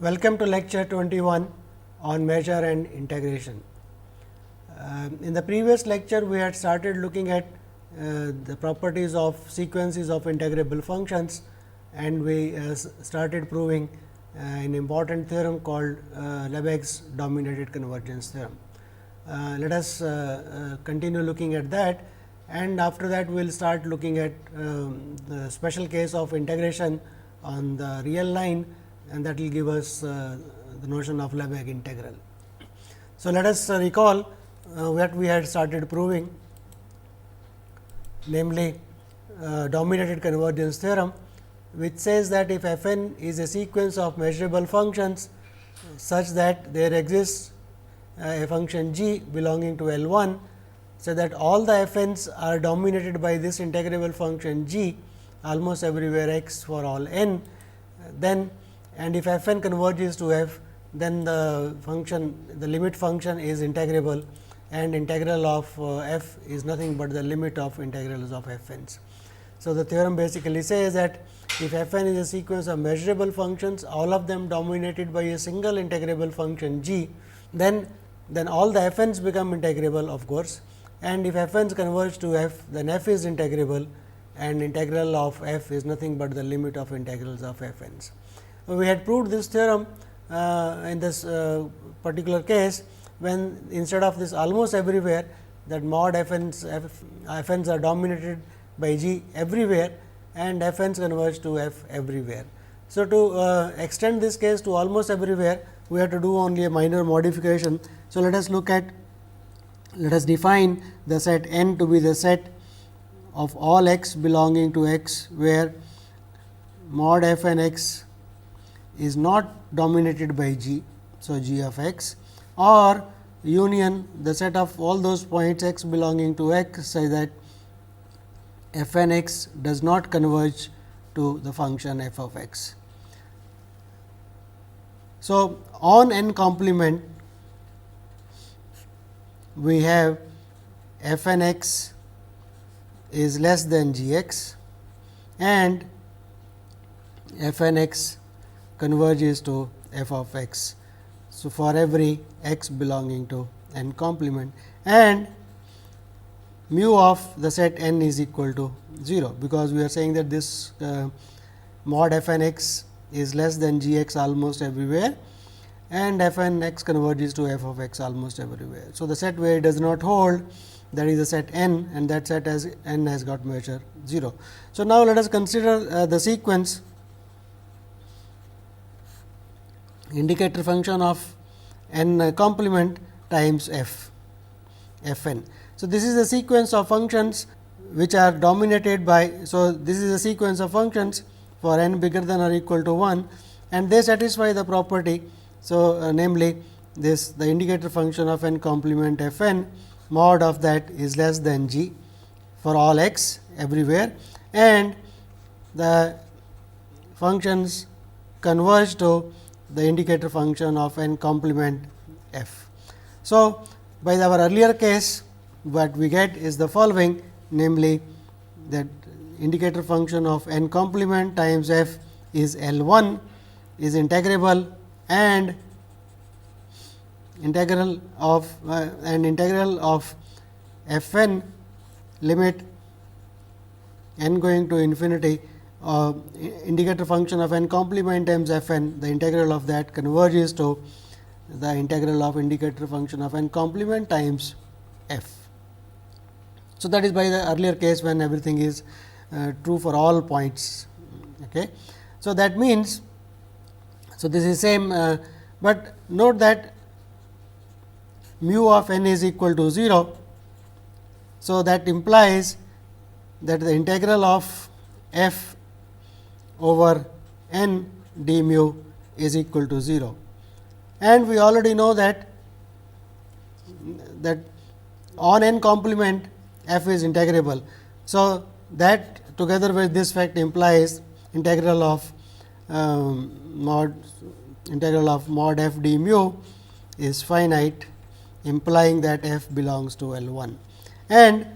Welcome to lecture 21 on measure and integration. In the previous lecture, we had started looking at the properties of sequences of integrable functions, and we started proving an important theorem called Lebesgue's dominated convergence theorem. Let us continue looking at that, and after that we will start looking at the special case of integration on the real line, and that will give us the notion of Lebesgue integral. So, let us recall what we had started proving, namely dominated convergence theorem, which says that if f n is a sequence of measurable functions such that there exists a function g belonging to L 1, so that all the f n's are dominated by this integrable function g almost everywhere x for all n, then and if f n converges to f, then the limit function is integrable, and integral of f is nothing but the limit of integrals of f n's. So, the theorem basically says that if f n is a sequence of measurable functions, all of them dominated by a single integrable function g, then all the f n's become integrable, of course, and if f n's converge to f, then f is integrable, and integral of f is nothing but the limit of integrals of f n's. We had proved this theorem in this particular case, when instead of this almost everywhere, that mod f n's are dominated by g everywhere, and f n's converge to f everywhere. So, to extend this case to almost everywhere, we have to do only a minor modification. So, let us define the set n to be the set of all x belonging to x, where mod f n x is not dominated by g. So, g of x, or union the set of all those points x belonging to x, such that f n x does not converge to the function f of x. So, on n complement we have f n x is less than g x, and f n x converges to f of x. So, for every x belonging to n complement, and mu of the set n is equal to 0, because we are saying that this mod f n x is less than g x almost everywhere, and f n x converges to f of x almost everywhere. So, the set where it does not hold, that is the set n, and that set as n has got measure 0. So, now let us consider the sequence indicator function of n complement times f n. So, this is a sequence of functions which are dominated by. So, this is a sequence of functions for n bigger than or equal to 1, and they satisfy the property. So, namely the indicator function of n complement f n, mod of that is less than g for all x everywhere, and the functions converge to the indicator function of n complement f. So, by our earlier case, what we get is the following, namely that indicator function of n complement times f is L 1 is integrable, and integral of f n limit n going to infinity, indicator function of n complement times f n, the integral of that converges to the integral of indicator function of n complement times f. So, that is by the earlier case when everything is true for all points. Okay. So, that means, so this is same, but note that mu of n is equal to 0. So, that implies that the integral of f over n d mu is equal to 0, and we already know that on n complement f is integrable. So, that together with this fact implies integral of mod f d mu is finite, implying that f belongs to L 1, and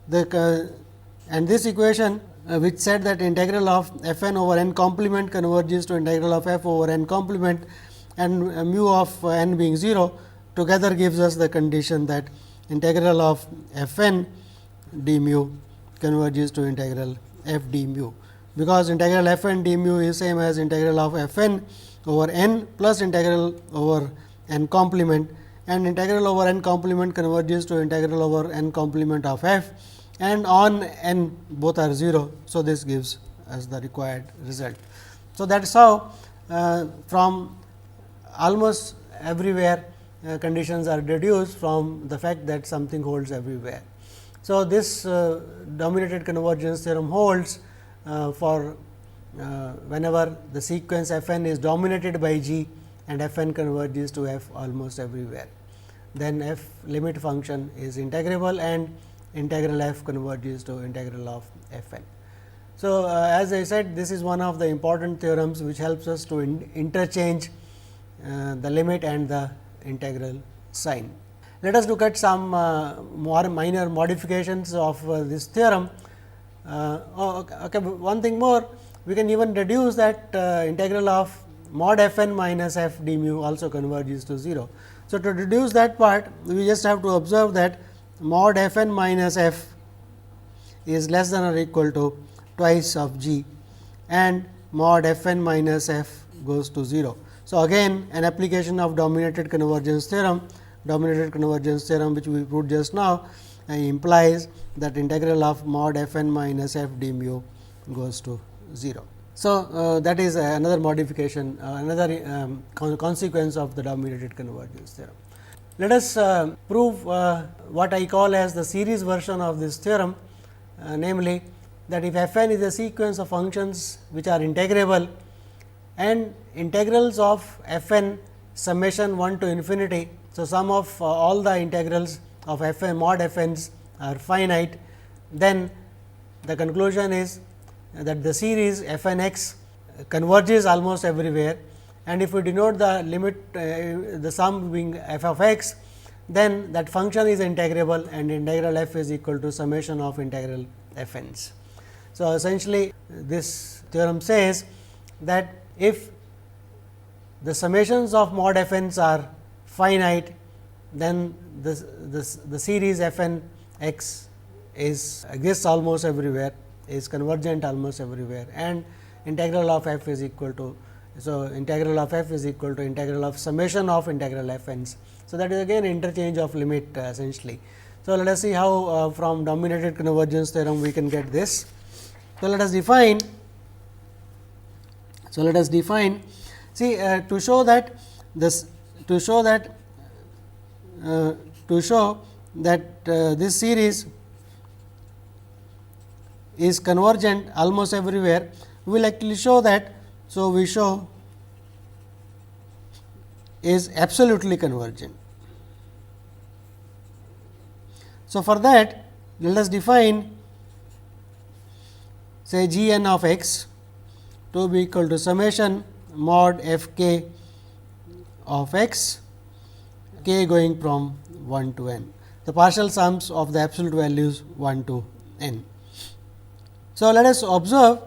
this equation which said that integral of f n over n complement converges to integral of f over n complement, and mu of n being 0 together gives us the condition that integral of f n d mu converges to integral f d mu, because integral f n d mu is same as integral of f n over n plus integral over n complement, and integral over n complement converges to integral over n complement of f, and on n both are 0. So, this gives us the required result. So, that is how from almost everywhere conditions are deduced from the fact that something holds everywhere. So, this dominated convergence theorem holds for whenever the sequence f n is dominated by G and f n converges to f almost everywhere, then f limit function is integrable and integral f converges to integral of f n. So, as I said, this is one of the important theorems which helps us to interchange the limit and the integral sign. Let us look at some more minor modifications of this theorem. Okay, one thing more, we can even deduce that integral of mod f n minus f d mu also converges to 0. So, to deduce that part, we just have to observe that mod f n minus f is less than or equal to twice of G, and mod f n minus f goes to 0. So, again an application of dominated convergence theorem which we proved just now implies that integral of mod f n minus f d mu goes to 0. So, that is another modification, another consequence of the dominated convergence theorem. Let us prove what I call as the series version of this theorem, namely that if f n is a sequence of functions which are integrable and integrals of f n summation 1 to infinity. So, sum of all the integrals of f n mod f n's are finite, then the conclusion is that the series f n x converges almost everywhere, and if we denote the limit the sum being f of x, then that function is integrable and integral f is equal to summation of integral f n's. So, essentially this theorem says that if the summations of mod f n's are finite, then the series f n x exists almost everywhere, is convergent almost everywhere, and integral of f is equal to. So, integral of f is equal to integral of summation of integral f n's. So, that is again interchange of limit essentially. So, let us see how from dominated convergence theorem we can get this. So, let us define. So, let us define. See, to show that this series is convergent almost everywhere, we will actually show that. So, we show is absolutely convergent. So, for that let us define, say g n of x to be equal to summation mod f k of x, k going from 1 to n, the partial sums of the absolute values 1 to n. So, let us observe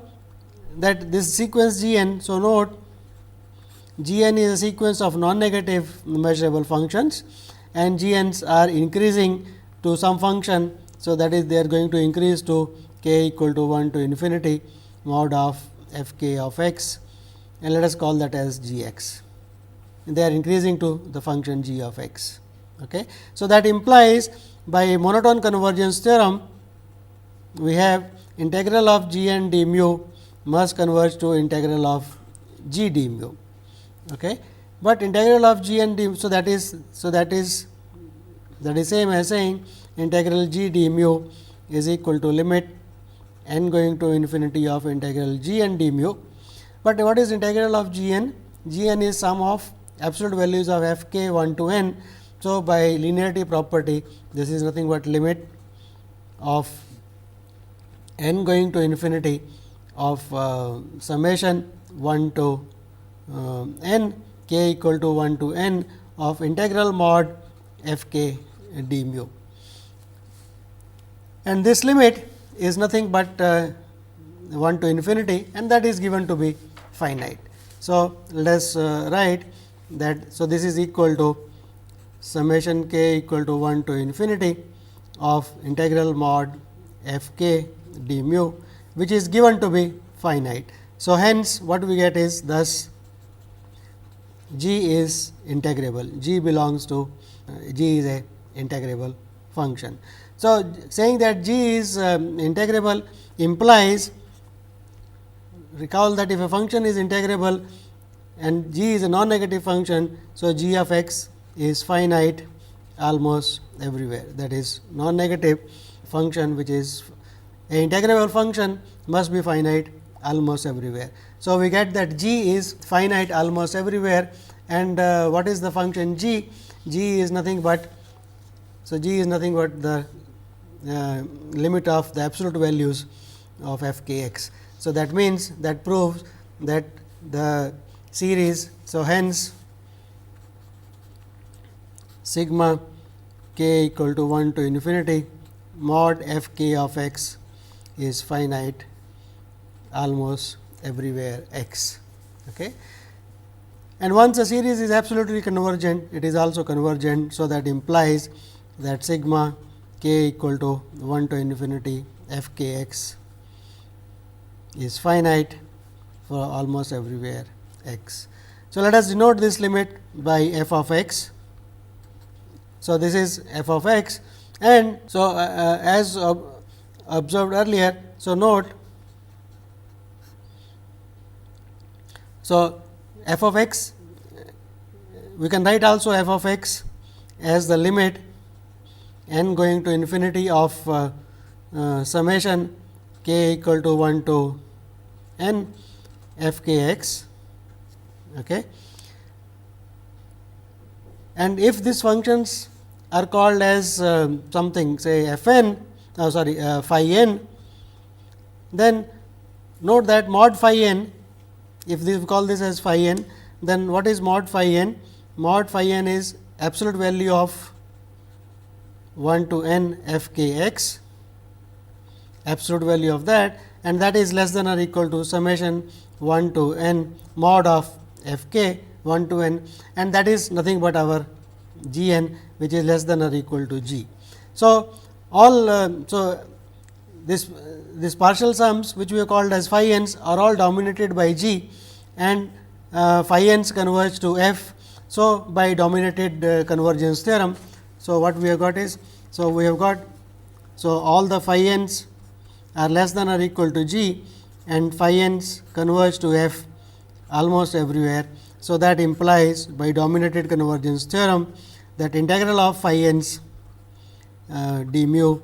that this sequence g n. So, note g n is a sequence of non-negative measurable functions, and g n's are increasing to some function. So, that is they are going to increase to k equal to 1 to infinity mod of f k of x, and let us call that as g x. They are increasing to the function g of x. Okay. So, that implies by monotone convergence theorem we have integral of g n d mu must converge to integral of g d mu. Okay. But integral of g n d, so that is same as saying integral g d mu is equal to limit n going to infinity of integral g n d mu. But what is integral of g n? G n is sum of absolute values of f k 1 to n. So, by linearity property, this is nothing but limit of n going to infinity of summation 1 to n k equal to 1 to n of integral mod f k d mu. And this limit is nothing but 1 to infinity, and that is given to be finite. So, let us write that. So, this is equal to summation k equal to 1 to infinity of integral mod f k d mu, which is given to be finite. So, hence what we get is thus g is integrable, g belongs to g is a integrable function. So, saying that g is integrable implies, recall that if a function is integrable and g is a non-negative function. So, g of x is finite almost everywhere, that is non-negative function which is a integrable function must be finite almost everywhere. So, we get that g is finite almost everywhere, and what is the function g? G is nothing but, so g is nothing but the limit of the absolute values of f k x. So, that means that proves that the series. So, hence sigma k equal to 1 to infinity mod f k of x is finite almost everywhere x. Okay. And once a series is absolutely convergent, it is also convergent. So, that implies that sigma k equal to 1 to infinity f k x is finite for almost everywhere x. So, let us denote this limit by f of x. So, this is f of x, and so as observed earlier. So, note, so f of x, we can write also f of x as the limit n going to infinity of summation k equal to 1 to n f k x. Okay. And if these functions are called as something, say f n, phi n, then note that mod phi n, if we call this as phi n, then what is mod phi n? Mod phi n is absolute value of 1 to n f k x, absolute value of that, and that is less than or equal to summation 1 to n mod of f k 1 to n, and that is nothing but our g n, which is less than or equal to g. So, all so this partial sums which we have called as phi n's are all dominated by g, and phi n's converge to f. So, by dominated convergence theorem. So, what we have got is, so we have got, so all the phi n's are less than or equal to g, and phi n's converge to f almost everywhere. So, that implies by dominated convergence theorem that integral of phi n's d mu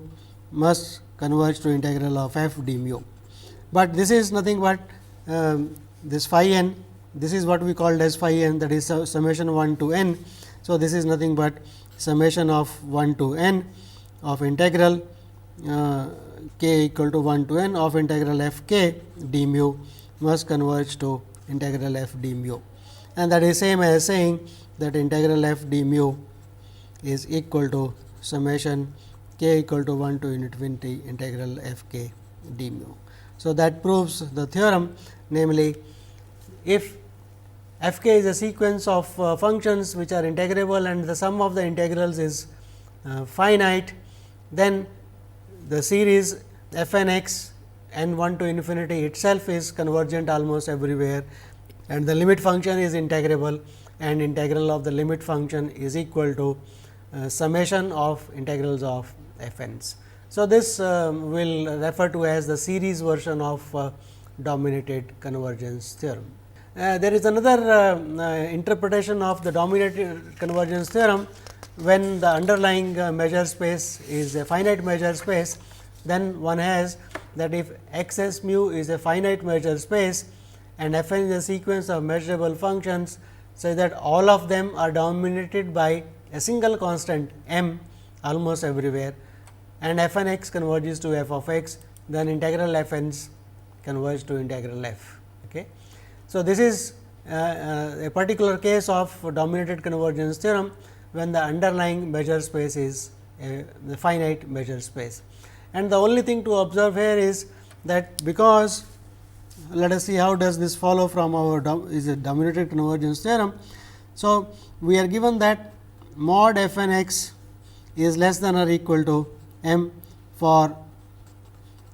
must converge to integral of f d mu. But this is nothing but this phi n, this is what we called as phi n, that is summation 1 to n. So, this is nothing but summation of 1 to n of integral k equal to 1 to n of integral f k d mu must converge to integral f d mu, and that is same as saying that integral f d mu is equal to summation k equal to 1 to infinity integral f k d mu. So, that proves the theorem, namely, if f k is a sequence of functions which are integrable and the sum of the integrals is finite, then the series f n x n 1 to infinity itself is convergent almost everywhere, and the limit function is integrable, and integral of the limit function is equal to summation of integrals of f n's. So, this will refer to as the series version of dominated convergence theorem. There is another interpretation of the dominated convergence theorem when the underlying measure space is a finite measure space. Then one has that if x s mu is a finite measure space and f n is a sequence of measurable functions, so that all of them are dominated by a single constant m almost everywhere, and f n x converges to f of x, then integral f n's converge to integral f. Okay. So, this is a particular case of dominated convergence theorem when the underlying measure space is the finite measure space. And the only thing to observe here is that because let us see how does this follow from our is a dominated convergence theorem. So, we are given that mod f n x is less than or equal to m for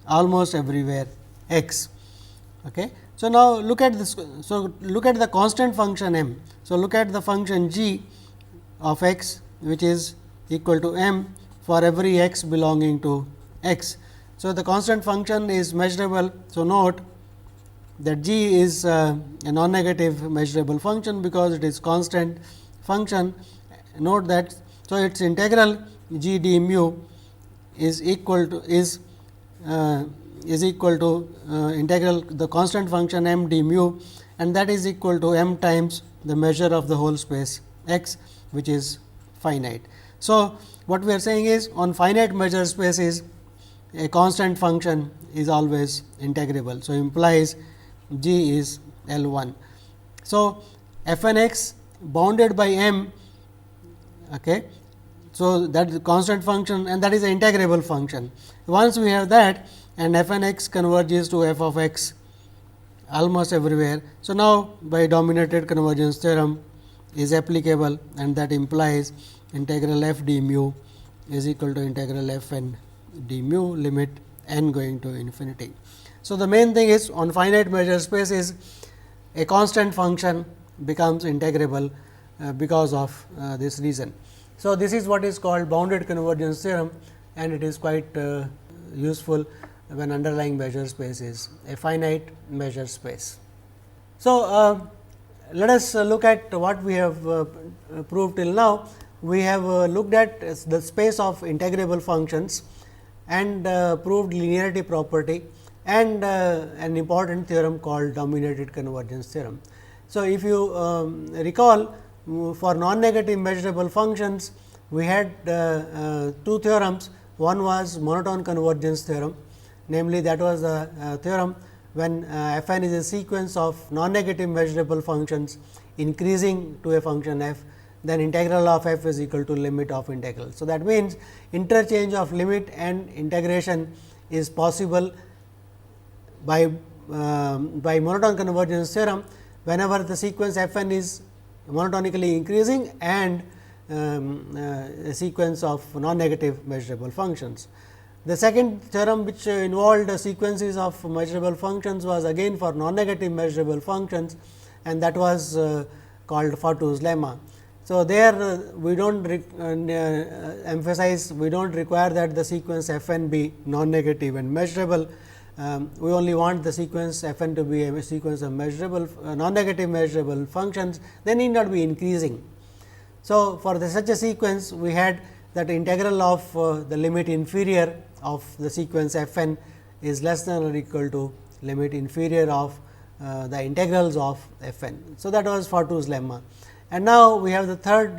almost everywhere x. Okay. So, now look at this. So, look at the constant function m. So, look at the function g of x, which is equal to m for every x belonging to x. So, the constant function is measurable. So, note that g is a non-negative measurable function, because it is constant function. Note that, so its integral g d mu is equal to integral the constant function m d mu, and that is equal to m times the measure of the whole space x, which is finite. So, what we are saying is, on finite measure spaces a constant function is always integrable. So, implies g is L 1. So, f n x bounded by m. Okay. So, that is the constant function, and that is an integrable function. Once we have that, and f n x converges to f of x almost everywhere. So, now by dominated convergence theorem is applicable, and that implies integral f d mu is equal to integral f n d mu, limit n going to infinity. So, the main thing is, on finite measure spaces a constant function becomes integrable because of this reason. So, this is what is called bounded convergence theorem, and it is quite useful when underlying measure space is a finite measure space. So, let us look at what we have proved till now. We have looked at the space of integrable functions and proved linearity property, and an important theorem called dominated convergence theorem. So, if you recall, for non-negative measurable functions, we had two theorems. One was monotone convergence theorem, namely that was the theorem when f n is a sequence of non-negative measurable functions increasing to a function f, then integral of f is equal to limit of integral. So, that means, interchange of limit and integration is possible by monotone convergence theorem whenever the sequence f n is monotonically increasing and a sequence of non-negative measurable functions. The second theorem, which involved sequences of measurable functions, was again for non-negative measurable functions, and that was called Fatu's lemma. So, there we do not emphasize, we do not require that the sequence f n be non-negative and measurable. We only want the sequence f n to be a sequence of measurable non-negative measurable functions, then need not be increasing. So, for such a sequence, we had that integral of the limit inferior of the sequence f n is less than or equal to limit inferior of the integrals of f n. So, that was Fatu's lemma. And now, we have the third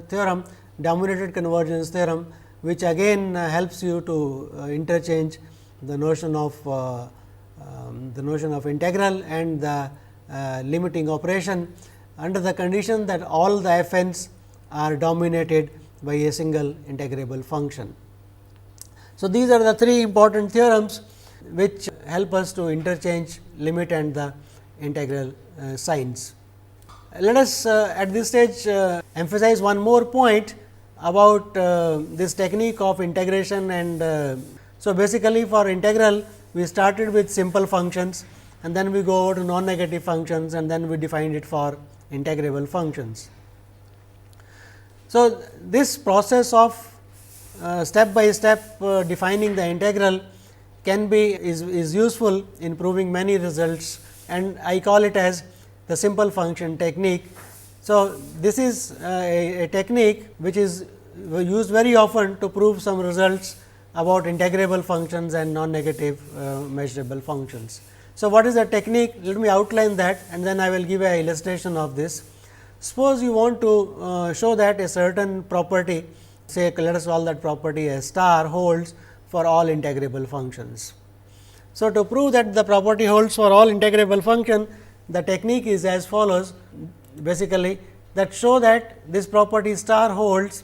theorem, dominated convergence theorem, which again helps you to interchange the notion of integral and the limiting operation under the condition that all the f n's are dominated by a single integrable function. So, these are the three important theorems which help us to interchange limit and the integral signs. Let us at this stage emphasize one more point about this technique of integration. And so, basically for integral we started with simple functions, and then we go over to non-negative functions, and then we defined it for integrable functions. So, this process of step by step defining the integral can be is useful in proving many results, and I call it as the simple function technique. So, this is a technique which is used very often to prove some results about integrable functions and non-negative measurable functions. So, what is the technique? Let me outline that, and then I will give an illustration of this. Suppose you want to show that a certain property, say let us call that property a star, holds for all integrable functions. So, to prove that the property holds for all integrable function, the technique is as follows, basically that show that this property star holds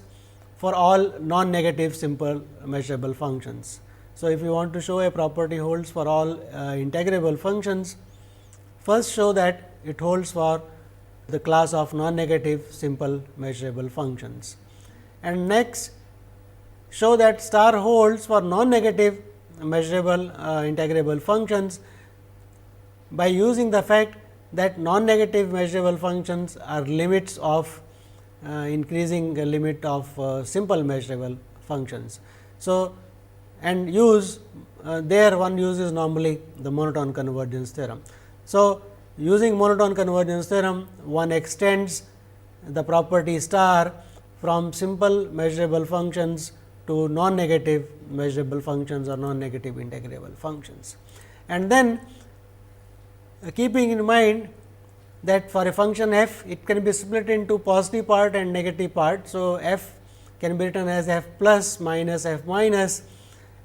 for all non-negative simple measurable functions. So, if you want to show a property holds for all integrable functions, first show that it holds for the class of non-negative simple measurable functions, and next show that star holds for non-negative measurable integrable functions by using the fact that non-negative measurable functions are limits of increasing limit of simple measurable functions. So, and use there one uses normally the monotone convergence theorem. So, using monotone convergence theorem, one extends the property star from simple measurable functions to non-negative measurable functions or non-negative integrable functions. And then keeping in mind that for a function f, it can be split into positive part and negative part. So, f can be written as f plus minus f minus,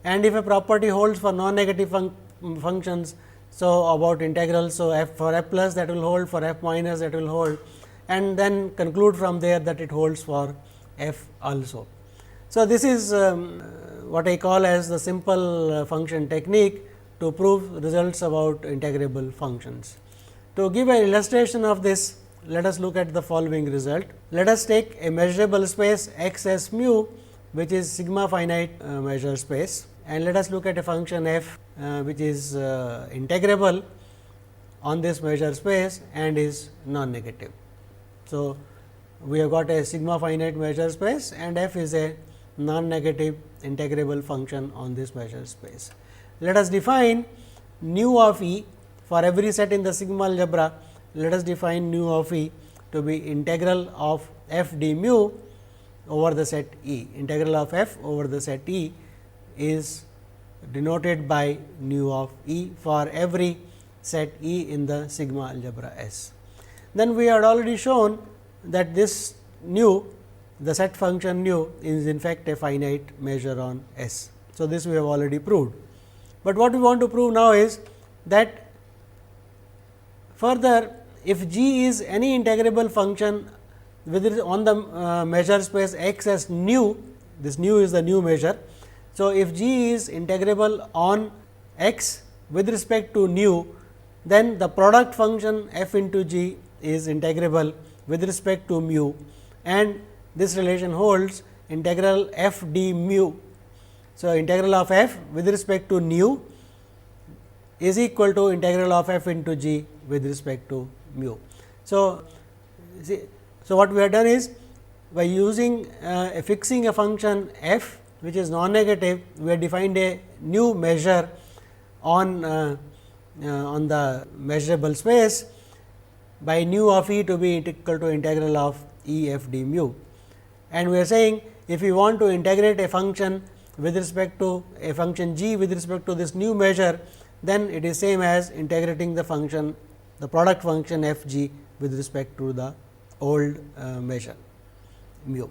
and if a property holds for non-negative functions, so about integrals. So, f for f plus that will hold, for f minus that will hold, and then conclude from there that it holds for f also. So, this is what I call as the simple function technique to prove results about integrable functions. To give an illustration of this, let us look at the following result. Let us take a measurable space x s mu, which is sigma finite measure space, and let us look at a function f which is integrable on this measure space and is non-negative. So, we have got a sigma finite measure space and f is a non-negative integrable function on this measure space. Let us define nu of E for every set in the sigma algebra. Let us define nu of E to be integral of f d mu over the set E. Integral of f over the set E is denoted by nu of E for every set E in the sigma algebra S. Then we had already shown that this nu, the set function nu, is in fact a finite measure on S. So, this we have already proved, but what we want to prove now is that further, if G is any integrable function with on the measure space x as nu, this nu is the new measure. So, if G is integrable on x with respect to nu, then the product function f into G is integrable with respect to mu, and this relation holds integral f d mu. So, integral of f with respect to nu is equal to integral of f into G with respect to mu. So, what we have done is, by using fixing a function f which is non-negative, we have defined a new measure on the measurable space by nu of E to be equal to integral of E f d mu. And we are saying, if we want to integrate a function with respect to a function G with respect to this new measure, then it is same as integrating the function, the product function f g with respect to the old measure mu.